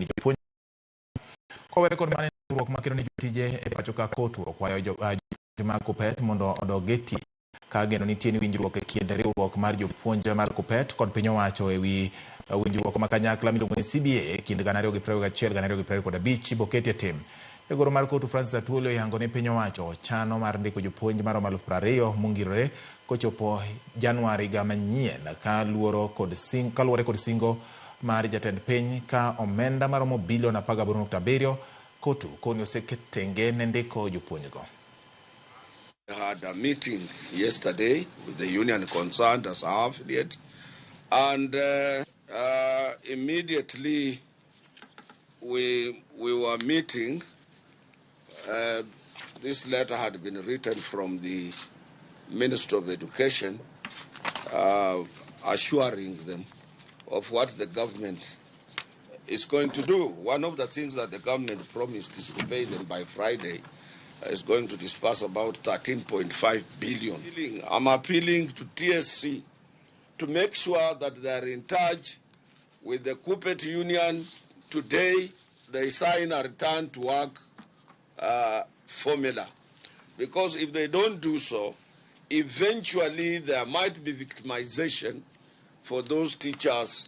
jopuonj kowere kod mane riwruok makelo ne jotije e pacho ka COTU okwayo jopuonj mag KUPPET mondo odog e tich ka geno nitie ni winjruok e kind riwruok mar jopuonj mar KUPPET kod piny owacho ewi winjruok ma kanyakla miluongo ni CBA e kind 2021-2025 boket e tim. Jagoro mar COTU Francis Atwoli oyango ni piny owacho chano mar ndiko jopuonj maromo 20,000 mongirore kochopo Januari higa manyien kaluwore kod singo mar jatend piny ka omenda maromo bilion 18.7 COTU koni oseket tenge ne ndiko jopuonjgo. We had a meeting yesterday with the union concerned as our affiliate, and immediately we were meeting. This letter had been written from the Minister of Education, assuring them of what the government is going to do. One of the things that the government promised is to pay them by Friday. Is going to disperse about 13.5 billion. I'm appealing to TSC to make sure that they are in touch with the KUPPET union. Today, they sign a return to work formula. Because if they don't do so, eventually there might be victimization for those teachers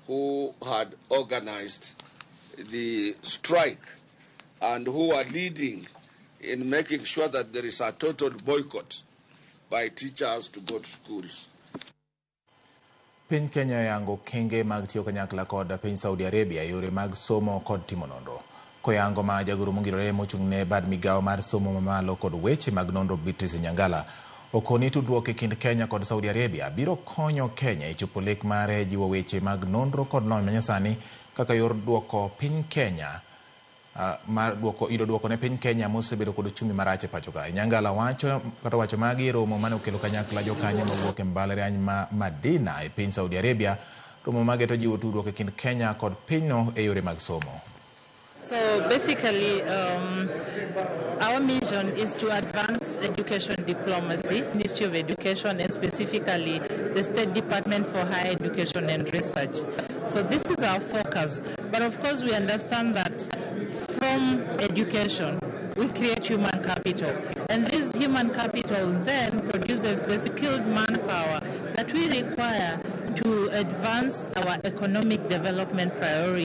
who had organized the strike and who are leading in making sure that there is a total boycott by teachers to go to schools. Piny Kenya yango kenge mag tiyo kanyakla kod piny Saudi Arabia yore mag somo kod timo nonro. Koyango ma jagoro mongirore mochung'ne bad migawo mar somo mamalo kod weche mag nonro Beatrice Nyangala okoni tudruok e kind Kenya kod Saudi Arabia biro konyo Kenya e chopo lek mare jiwo weche mag nonro kod lony manyasani kaka yor duoko piny Kenya duoko ne piny Kenya mosebedo kod chumi marach e pacho ka. Nyangala wacho magi romo mane okelo kanyakla jokanyo mawuok e mbalariany ma Madina e piny Saudi Arabia. Romo mage to jiwo tudruok e kind Kenya kod pinyno e yore mag somo. So basically, our mission is to advance education diplomacy, Ministry of Education, and specifically the State Department for Higher Education and Research. So this is our focus. But of course, we understand that from education, we create human capital. And this human capital then produces the skilled manpower that we require to advance our economic development priorities.